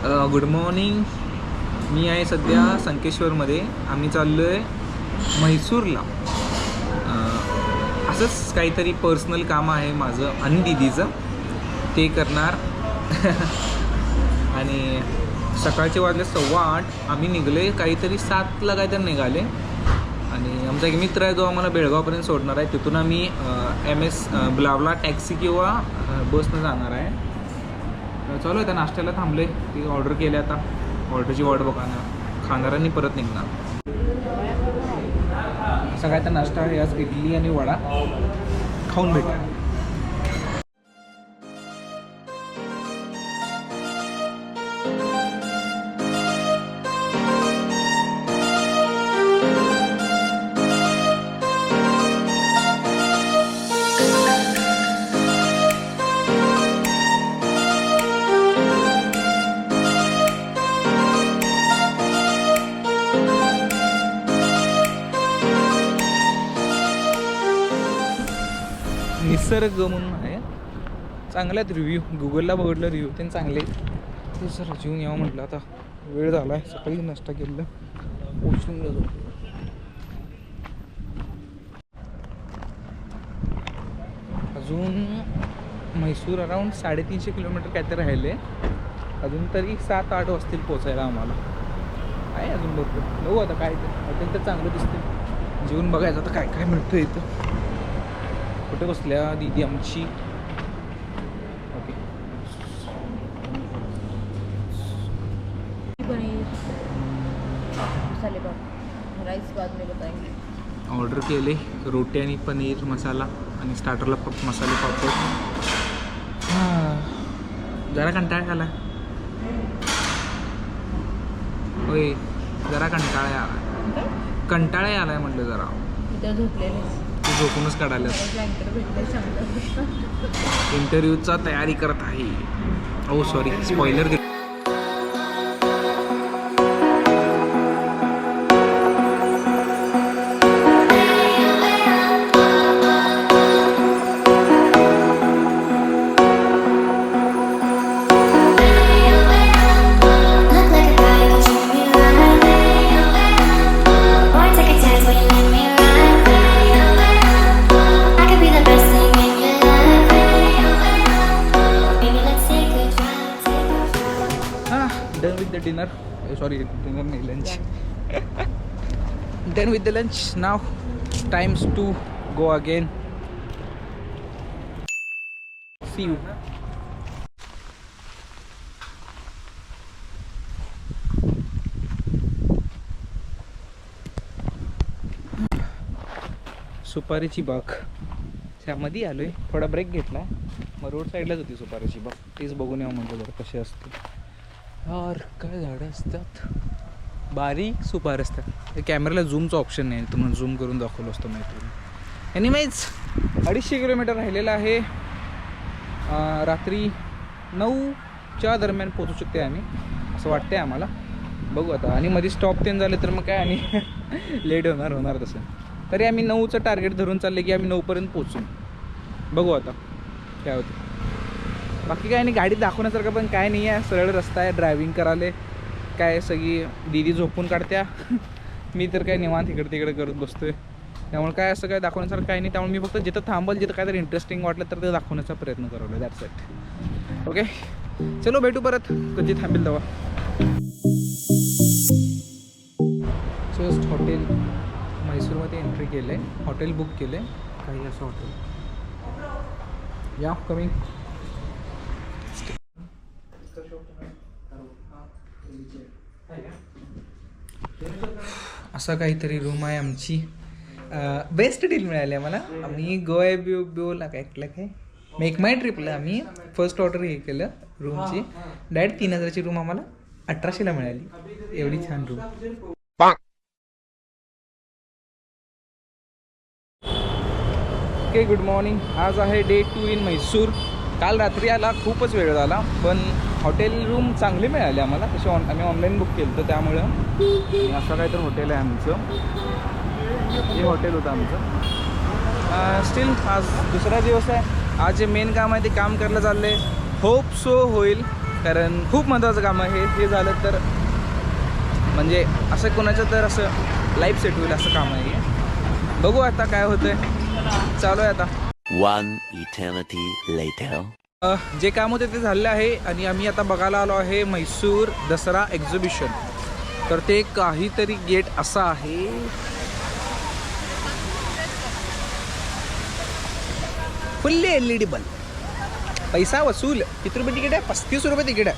Good morning. मी आहे सध्या संकेश्वरमध्ये. आम्ही चाललो आहे म्हैसूरला. असंच काहीतरी पर्सनल काम आहे माझं आणि दीदीचं, ते करणार. आणि सकाळचे वाजले 8:15. आम्ही निघले काहीतरी 7ला काहीतरी निघाले. आणि आमचा एक मित्र आहे जो आम्हाला बेळगावपर्यंत सोडणार आहे. तिथून आम्ही MS ब्लावला टॅक्सी किंवा बसनं जाणार आहे. चालू आहे, त्या नाश्त्याला थांबले, ती ऑर्डर केले. आता ऑर्डरची वाट बघणार, खाणाऱ्यांनी परत निघणार. असं काय तर नाश्ता आहे आज, इडली आणि वडा. खाऊन भेटू. निसर्ग म्हणून आहे, चांगले आहेत रिव्ह्यू. गुगलला बघितलं रिव्ह्यू त्यांनी चांगले. ते सर जेवून यावं म्हटलं, आता वेळ झाला आहे. सकाळी नाश्ता केलेलं, पोचून गेलो. अजून म्हैसूर अराऊंड 350 किलोमीटर काहीतरी राहिले. अजून तरी 7-8 वाजतील पोचायला आम्हाला. आहे अजून भरपूर. बघू आता काय ते हॉटेल तर चांगलं दिसते. जेवून बघायचं आता काय काय मिळतं इथं. कुठे बसल्या दीदी आमची. ओके, ऑर्डर केले रोटी आणि पनीर मसाला आणि स्टार्टरला मसाले पापड. जरा कंटाळा आला होय, जरा कंटाळा आलाय म्हटलं. जरा झोपूनच काढायला. इंटरव्ह्यूचा तयारी करत आहे. Oh sorry, spoiler. Done with the dinner. Sorry, dinner nahi, lunch. Done with the lunch. Now times to go again. See you. सुपारीची बाग त्यामध्ये आलोय. थोडा ब्रेक घेतला, मग रोड साईडलाच होती सुपारीची बाग. तेच बघून यावं म्हटलं जरा कशी असते. यार काय झाडं असतात, बारीक सुपारी असतात. कॅमेऱ्याला झूमचं ऑप्शन नाही, तुम्हाला झूम करून दाखवलं असतं माहिती. एनिवेज 250 किलोमीटर राहिलेलं आहे. रात्री 9च्या दरम्यान पोचू शकते आम्ही, असं वाटतंय आम्हाला. बघू आता. आणि मध्ये स्टॉप ते झाले तर मग काय आणि लेट होणार तसं. तरी आम्ही 9चं टार्गेट धरून चालले की आम्ही 9पर्यंत पोचू. बघू आता काय होतं. बाकी काय नाही, गाडी दाखवण्यासारखं पण काय नाही आहे. सरळ रस्ता आहे, ड्रायव्हिंग करायला. काय सगळी दीदी झोपून काढत्या, मी तर काय निवांत इकडे तिकडे करत बसतोय. त्यामुळे काय असं काय दाखवण्यासारखं काही नाही. त्यामुळे मी फक्त जिथं थांबल, जिथं काहीतरी इंटरेस्टिंग वाटलं तर ते दाखवण्याचा प्रयत्न करवला. That's it. ओके, चलो भेटू परत कधी थांबेल तेव्हा. जस्ट हॉटेल म्हैसूरमध्ये एंट्री केलं आहे. हॉटेल बुक केलं आहे, काही असं हॉटेल. या कमिंग. असं काहीतरी रूम आहे आमची. बेस्ट डील मिळाली आम्हाला. आम्ही गोवा बिओला काय मेक माय ट्रिपला आम्ही फर्स्ट ऑर्डर हे केलं रूमची. डायरेक्ट 3000ची रूम आम्हाला 1800ला मिळाली. एवढी छान रूम. Okay, good morning. आज आहे डे 2 इन म्हैसूर. काल रात्री आला, खूपच वेळ झाला, पण हॉटेल रूम चांगली मिळाली आम्हाला. तशी आम्ही ऑनलाईन बुक केलं तर त्यामुळं. असं काय तर हॉटेल आहे आमचं. हे हॉटेल होतं आमचं. स्टील आज दुसरा दिवस आहे. आज जे मेन काम आहे ते काम करायला चाललं आहे. होप सो होईल, कारण खूप महत्त्वाचं काम आहे हे झालं तर म्हणजे असं कोणाचं तर असं लाईफ सेट होईल असं काम आहे. बघू आता काय होतंय. चालू आहे आता. One eternity later. जे काम होते ते झालेलं आहे आणि आम्ही आता बघायला आलो आहे म्हैसूर दसरा एक्झिबिशन. तर ते काहीतरी गेट असा आहे. फुल्ली LED बल्ब, पैसा वसूल. किती रुपये तिकीट आहे? 35 रुपये तिकीट आहे.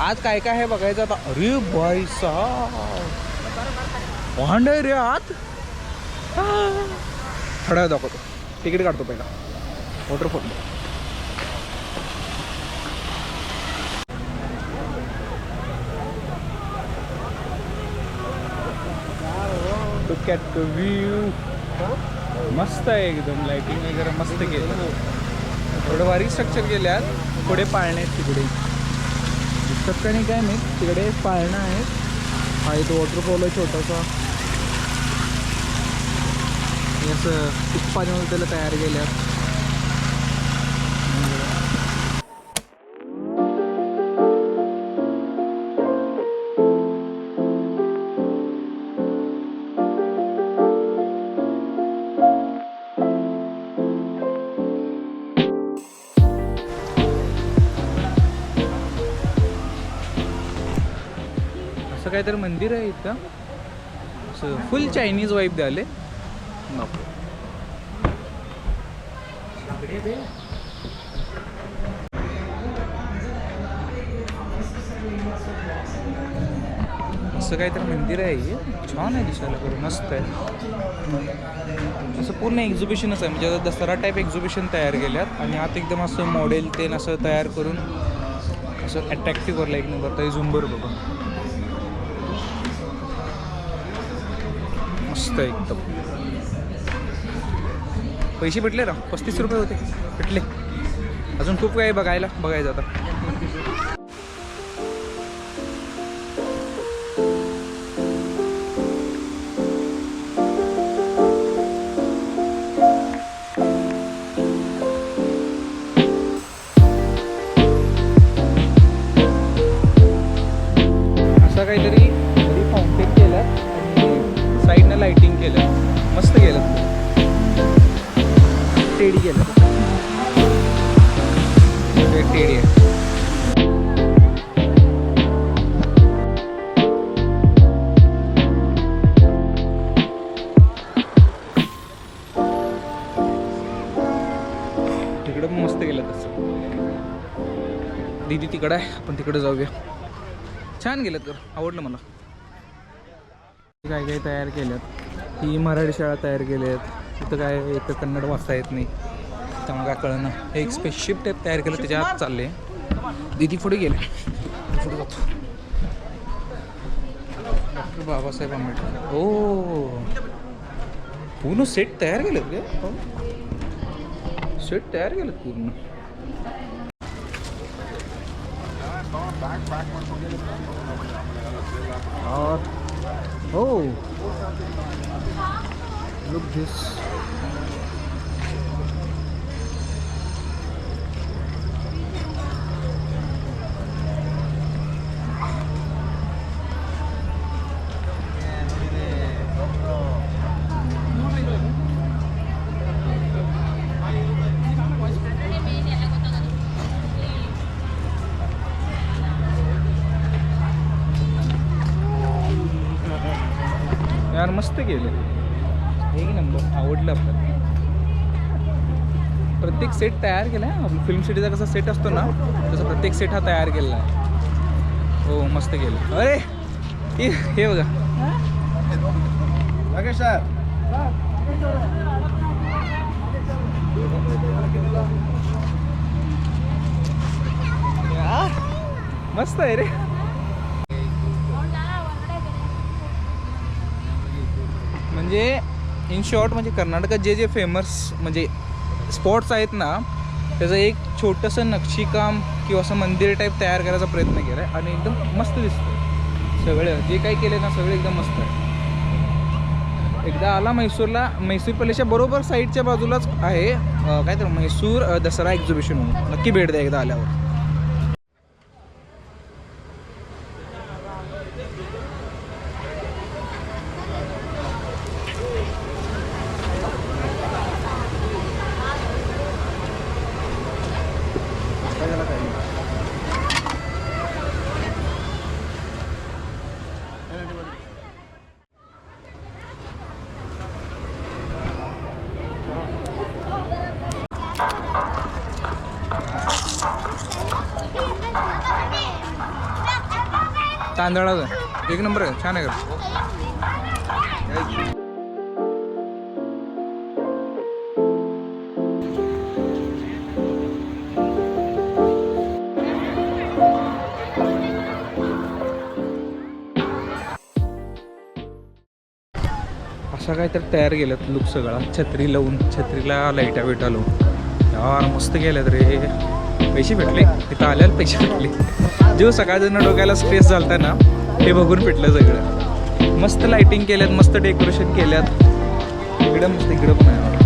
आज काय काय आहे बघायचं आता. अरे बाई साहब वांड रे आत. थोडा वेळ दाखवतो. तिकीट काढतो पहिला. Waterfall. Look at the view. मस्त आहे एकदम. लाइटिंग वगैरे मस्त केलं. थोडं भारी स्ट्रक्चर केल्यात. पुढे पाळणे आहेत तिकडे दिसतात का नाही काय नाही. तिकडे पाळणं आहेत. हा इथं वॉटरफॉल आहे छोटासा. असं खूप पाण्यामध्ये त्याला तयार केल्यात. असं काहीतरी मंदिर आहे इथं. असं फुल चायनीज वाईब द्याले. असं काहीतरी मंदिर आहे. छान आहे दिसायला. करून मस्त आहे. असं पूर्ण एक्झिबिशनच आहे. म्हणजे आता दसरा टाईप एक्झिबिशन तयार केल्यात आणि आत एकदम असं मॉडेल ते असं तयार करून असं अट्रॅक्टिव्ह करलं एक नंबर. तरी झुंबर बघा मस्त एकदम. पैसे भेटले ना. 35 रुपये होते. भेटले. अजून खूप काही बघायचं आता. असं काहीतरी फाउंटेन केलं आणि साईडनं लाइटिंग केलं. मस्त केलं. टेडी केलं. टेडी आहे. तिकडं पण मस्त केलं तसं. दीदी तिकडं आहे. आपण तिकडं जाऊया. छान गेलं तर. आवडलं मला. काय काय तयार केल्यात. ही मराठी शाळा तयार केल्यात. इथं काय इथं कन्नड वाचता येत नाही त्यामुळे काय कळलं ना. हे एक स्पेसशिप टाईप तयार केलं त्याच्या आत चालले. दीदी पुढे गेले. पुढे जातो. डॉक्टर बाबासाहेब आंबेडकर. हो पूर्ण सेट तयार केलं रे. सेट तयार केलं पूर्ण. Oh, look this. यार मस्त केलं. एक नंबर. आवडलं आपल्याला. प्रत्येक सेट तयार केला आहे. आपला फिल्म सिटीचा कसा सेट असतो ना तसा प्रत्येक सेट हा तयार केलेला आहे. हो मस्त केलं. अरे हे बघा. सर मस्त आहे रे. म्हणजे इन शॉर्ट म्हणजे कर्नाटकात जे जे फेमस म्हणजे स्पॉट्स आहेत ना त्याचं एक छोटंसं नक्षीकाम किंवा असं मंदिर टाईप तयार करायचा प्रयत्न केला आहे आणि एकदम मस्त दिसतं. सगळं जे काही केलं ना सगळं एकदम मस्त आहे. एकदा आला म्हैसूरला. म्हैसूर पॅलेसच्या बरोबर साईडच्या बाजूलाच आहे काय तर म्हैसूर दसरा एक्झिबिशन म्हणून. नक्की भेट द्या एकदा आल्यावर. तांदळाचं एक नंबर आहे, छान आहे का? असा काय तर तयार केलं लुक सगळा, छत्री लावून, छत्रीला लाईटा बिटा लावून यार मस्त केल्यात रे. पैसे भेटले तिथं आल्याला, पैसे भेटले. जो सकाळजण डोक्याला स्ट्रेस झालता ना हे बघून भेटलं सगळं. मस्त लाइटिंग केल्यात, मस्त डेकोरेशन केल्यात. इकडं मस्त, इकडं पण आहे.